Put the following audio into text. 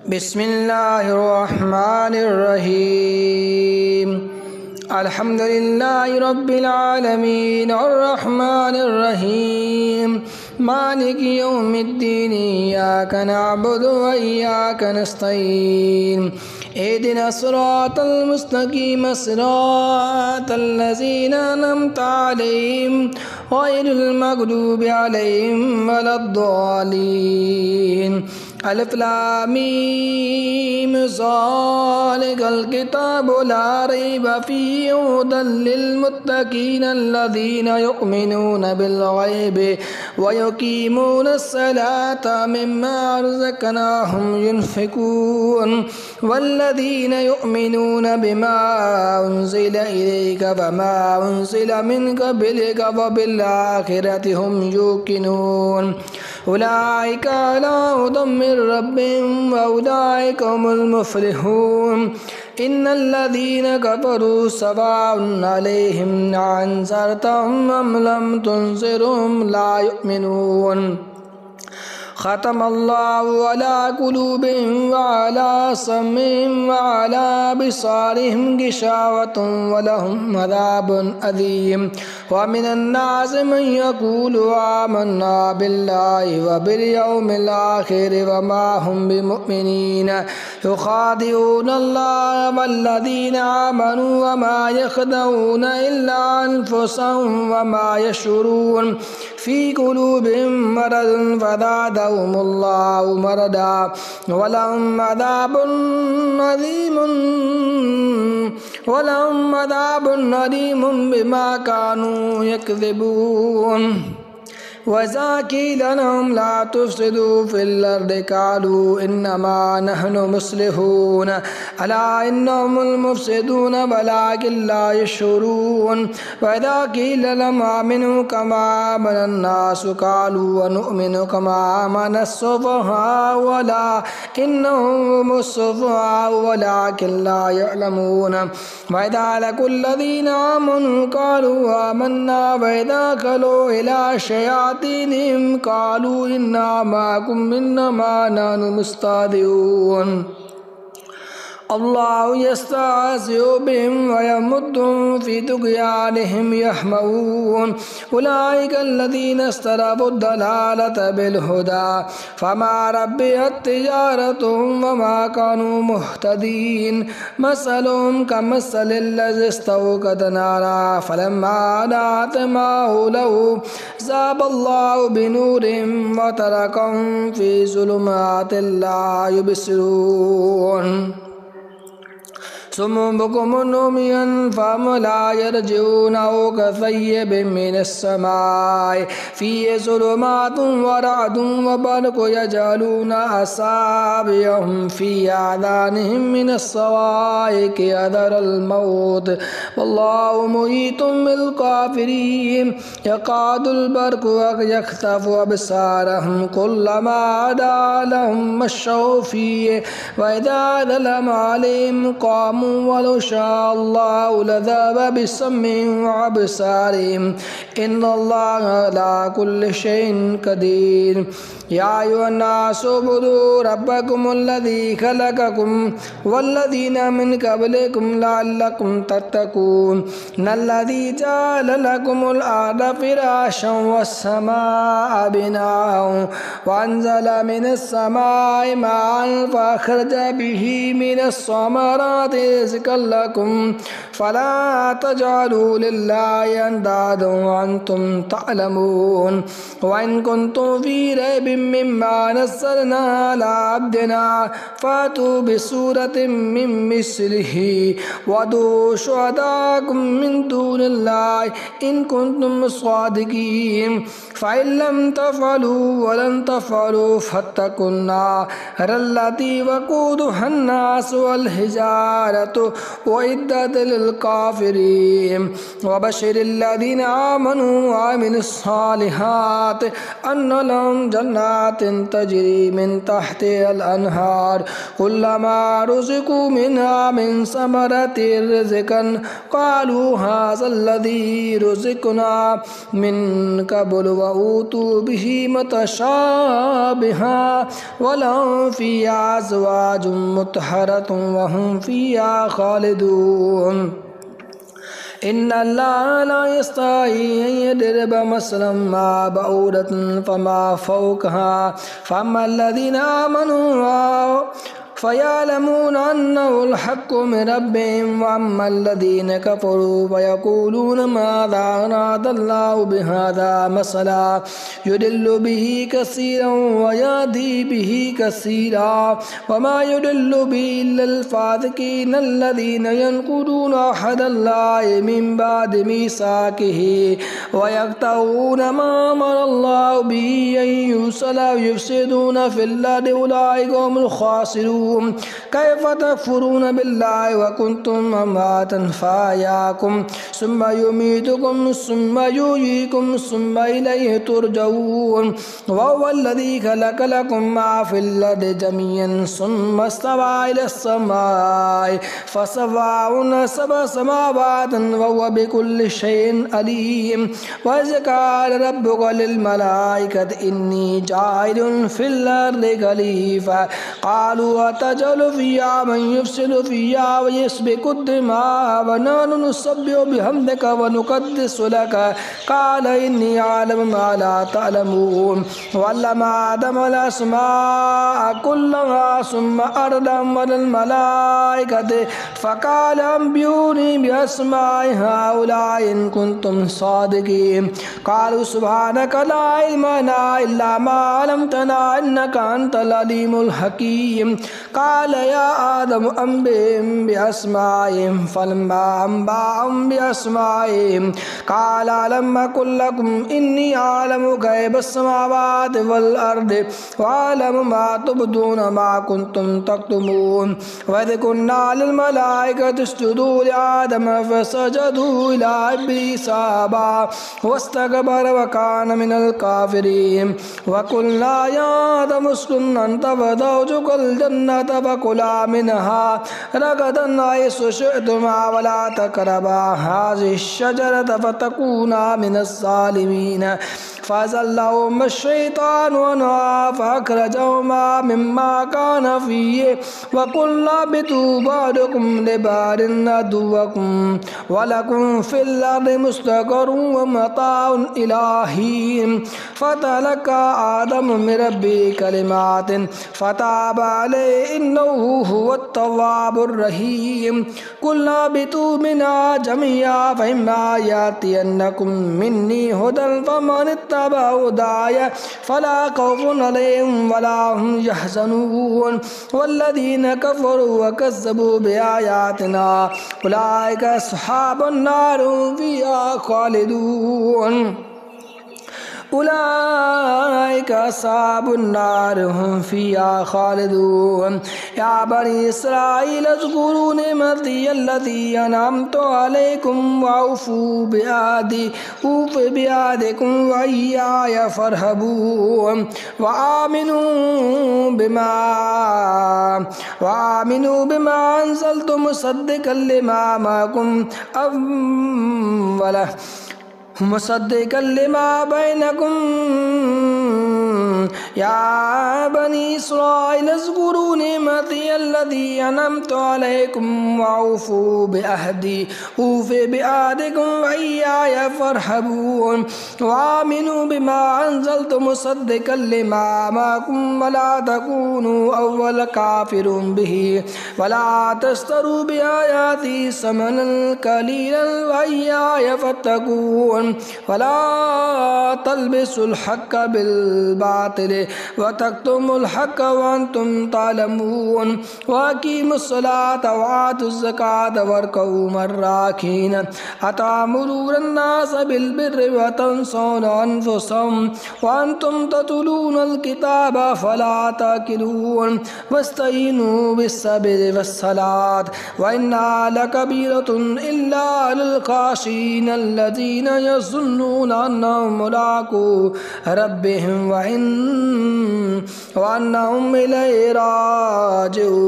बिस्मिल्लाहिर्रहमानिर्रहीम। अल्हम्दुलिल्लाहि रब्बिल आलमीन अर्रहमानिर्रहीम मालिकि यौमिद्दीन इय्याका नअबुदु व इय्याका नस्तईन इहदिना सिरातल मुस्तकीम सिरातल लज़ीना अनअमता अलैहिम गैरिल मग़दूबि अलैहिम वलद्दालीन। अलिफ लाम मीम ज़ालिकल किताबु ला रैब फ़ीहि हुदल लिल मुत्तक़ीन अल्लज़ीना युमिनूना बिल ग़ैबि व युक़ीमूनस सलाता मिम्मा रज़क़नाहुम युनफ़िक़ून वल्लज़ीना युमिनूना बिमा उन्ज़िला इलैका वमा उन्ज़िला मिन क़ब्लिका व बिल आखिरति हुम यूक़िनून उलाइका अला हुदम मिर रब्बिहिम व उलाइका हुमुल मुफ़्लिहून। इन्नल्लज़ीना कफ़रू सवाउन अलैहिम अअन्ज़रतहुम अम लम तुनज़िरहुम ला युमिनून। ख़तमल्लाहु अला क़ुलूबिहिम व अला समइहिम व अला अबसारिहिम गिशावतुन व लहुम अज़ाबुन अज़ीम। व मिनन्नासि मन यक़ूलु आमन्ना बिल्लाहि व बिल यौमिल आख़िर व मा हुम बिमुमिनीन युख़ादिऊनल्लाह वल्लज़ीना आमनू व मा यख़दऊन इल्ला अनफुसहुम व मा यशऊरून। फ़ी क़ुलूबिहिम मरदुन फ़ज़ादहुमुल्लाहु मरदा व लहुम अज़ाबुन अलीमुन बिमा कानू यकज़िबून। वज़ा क़ील लहुम ला तुफ़्सिदू फ़िल अर्दि क़ालू इन्नमा नहनु मुस्लिहून अला इन्नहुमुल मुफ़्सिदून वलाकिन ला यशऊरून। वइज़ा क़ील लहुम आमिनू कमा आमनन नासु क़ालू अनुमिनु कमा आमनस सुफ़हाउ अला इन्नहुम हुमुस सुफ़हाउ वलाकिन ला यअलमून। वइज़ा लक़ुल लज़ीना आमनू क़ालू आमन्ना वइज़ा ख़लू इला शयातीनिहिम क़ालू इन्ना मअकुम इन्नमा नहनु मुस्तहज़िऊन। अल्लाहु यस्तहज़िउ बिहिम व यमुद्दुहुम फ़ी तुग़यानिहिम यअमहून। उलाइका अल्लज़ीना इस्तरबुद दलालता बिल हुदा फ़मा रब्हियत तिजारतुहुम व मा कानू मुहतदीन। मसलुहुम कमसलिल लज़ी इस्तौक़द नारा फ़लम्मा अज़ाअत मा हौलहु ज़ाहबल्लाहु बिनूरिहिम व तरकहुम फ़ी ज़ुलुमातिन ला युबसिरून। सुम्मुन बुकुमुन उम्युन फ़हम ला यरजिऊन औ कग़य्यिबिम मिनस समाइ फ़ीहि ज़ुलुमातुन व रअदुन व बरक़ुन यजअलूना असाबिअहुम फ़ी आज़ानिहिम मिनस सवाइक़ि हज़रल मौत वल्लाहु मुहीतुम बिल काफ़िरीन। यकादुल बरक़ु यख़्तफ़ु अबसारहुम कुल्लमा अज़ाअ लहुम मशौ फ़ीहि व इज़ा ज़लम अलैहिम क़ामू वलौ शाअल्लाहु लज़हब बिसमइहिम व अबसारिहिम इन्नल्लाहा अला कुल्लि शैइन क़दीर। या अय्युहन्नासु उ'बुदू रब्बकुमुल्लज़ी ख़लक़कुम वल्लज़ीना मिन क़ब्लिकुम लअल्लकुम तत्तक़ून। नल्लज़ी जअल लकुमुल अर्ज़ फ़िराशं वस्समाअ बिनाअन वअन्ज़ल मिनस समाइ माअन फ़अख़रज बिही मिनस समराति रिज़्क़न लकुम फ़ला तजअलू लिल्लाहि अंदादन वअन्तुम तअलमून। व इन कुन्तुम फ़ी रैबिन मिम्मा नज़्ज़लना अला अब्दिना फ़अतू बिसूरतिन मिन मिस्लिही वदू शुहदाअकुम मिन दूनिल्लाहि इन कुन्तुम सादिक़ीन। फ़इन लम तफ़अलू व लन तफ़अलू फ़त्तक़ुन्नारल्लती वक़ूदुहन्नासु वल हिजारतु उइद्दत लिल काफ़िरीन। वबश्शिरिल लज़ीना आमनू व अमिलुस्सालिहात अन्न लहुम जन्नातिन तजरी मिन तहतिहल अन्हार कुल्लमा रुज़िक़ू मिन्हा मिन समरतिर रिज़्क़न क़ालू हाज़ा अल्लज़ी रुज़िक़ना मिन क़ब्लु व वऊतू बिही मुतशाबिहा वलहुम फ़ीहा अज़वाजुम मुतहरतुम वहुम फ़ीहा खालिदून। इन्नल्लाहा ला यस्तही अन यदरिबा मसलन मा बऊदतन फमा फ़ौक़हा फ़अम्मल्लज़ीना आमनू फ़यअलमून अन्नहुल हक़्क़ु मिन रब्बिहिम वअम्मल्लज़ीना कफ़रू फ़यक़ूलून माज़ा अरादल्लाहु बिहाज़ा मसला युदिल्लु बिही कसीरन व यहदी बिही कसीरा वमा युदिल्लु बिही इल्लल फ़ासिक़ीन अल्लज़ीना यनक़ुदून अहदल्लाहि मिन बादि मीसाक़िही व यक़तऊन मा अमरल्लाहु बिही अन युसला युफ़सिदून फ़िल अर्दि उलाइका हुमुल ख़ासिरून। कैफ़ तकफ़ुरून बिल्लाहि व कुन्तुम अमवातन फ़अहयाकुम सुम्मा युमीतुकुम सुम्मा युहयीकुम सुम्मा इलैहि तुरजऊन। वहुवल्लज़ी ख़लक़ लकुम मा फ़िल अर्दि जमीअन सुम्मा इस्तवा इलस समाइ फ़सव्वाहुन्न सबअ समावातिन वहुव बिकुल्लि शैइन अलीम। वइज़ क़ाल रब्बुका लिल मलाइकति इन्नी जाइलुन फ़िल अर्दि ख़लीफ़ा क़ालू अतजअलु फ़ीहा मन युफ़सिदु फ़ीहा व यस्फ़िकु दिमाअ व नहनु नुसब्बिहु बिहम्दिका व नुक़द्दिसु लक क़ाल इन्नी अअलमु मा ला तअलमून। वअल्लमा आदमल अस्माअ कुल्लहा सुम्मा अरदहum अलल मलाइकति फ़क़ाल अंबिऊनी बिअस्माइ हाउलाइ इन कुन्तुम सादिक़ीन। क़ालू सुब्हानका ला इल्मा लना इल्ला मा अल्लमतना इन्नका अंतल अलीमुल हकीम। क़ाल या आदम अंबिहिम बिअस्माइहिम फ़लम्मा अंबअहुम बिअस्माइहिम क़ाल अलम अक़ुल लकुम इन्नी अअलमु ग़ैबस समावाति वल अर्दि व अअलमु मा तुब्दून मा कुन्तुम तक्तुमून। वइज़ क़ुल्ना लिल मलाइकति इसजुदू लिआदम फ़सजदू इल्ला इब्लीस अबा वस्तकबरा व कान मिनल काफ़िरीन। व क़ुल्ना या आदम उस्कुन अन्त व ज़ौजुकल जन्नत फ़कुला मिनहा रगदन हैसु शिअ्तुमा वला तक़रबा हाज़िहि शजरत फ़तकूना मिनज़ ज़ालिमीन। फ़अज़ल्लहुमा अश्शैतानु अन्हा फ़अख़रजहुमा मिम्मा काना फ़ीहि व क़ुल्ना इहबितू बअदुकुम लिबअदिन अदुव्वुकुम व लकुम फ़िल अर्दि मुस्तक़र्रुन व मताउन इला हीन। फ़तलक़्क़ा आदम मिन रब्बिही कलिमातिन फ़ताब अलैहि इन्नहु हुवत तव्वाबुर रहीम। क़ुल्ना इहबितू मिन्हा जमीअन फ़इम्मा यातियन्नकुम मिन्नी हुदन फ़मन इत्तबअ हुदाय फ़ला ख़ौफ़ुन अलैहिम वला हुम यहज़नून। वल्लज़ीना कफ़रू व कज़्ज़बू बिआयातिना उलाइका अस्हाबुन नार हुम फ़ीहा ख़ालिदून। उलाइका अस्हाबुन नार हुम फ़ीहा ख़ालिदून। या बनी इस्राईल उज़्कुरू निअमती अल्लती अनअमतु अलैकुम वअऊफ़ू बिअहदी ऊफ़ बिअहदिकुम व इय्याय फ़ारहबून। वआमिनू बिमा अंज़लतु मुसद्दिक़न लिमा मअकुम मुसद्दिक़न लिमा बैनकुम या बनी इस्राईल उज़्कुरू निअमती अल्लती अनअमतु अलैकुम वअऊफ़ू बिअहदी ऊफ़ बिअहदिकुम व इय्याय फ़ारहबून। वआमिनू बिमा अंज़लतु मुसद्दिक़न लिमा मअकुम वला तकूनू अव्वल काफ़िरिन बिही वला तश्तरू बिआयाती समनन क़लीलन व इय्याय फ़त्तक़ून। वला तल्बिसुल हक़्क़ बिल बातिल व तक्तुमुल हक़्क़ व अंतुम तालमून। व अक़ीमुस्सलात व आतुज़ ज़कात वरकऊ मर्राकीन अतामुरून अन्नास बिल बिर्रि व तंसौना अनफुसकुम व अंतुम ततलूनल किताब फला ताक़िलून। वस्तईनू बिस्सब्रि वस्सलात व इन्नहा लकबीरतुन इल्ला अलल ख़ाशिईन अल्लज़ीना यज़ुन्नूना अन्नहुम मुलाक़ू रब्बिहिम व अन्नहुम इलैहि राजिऊन।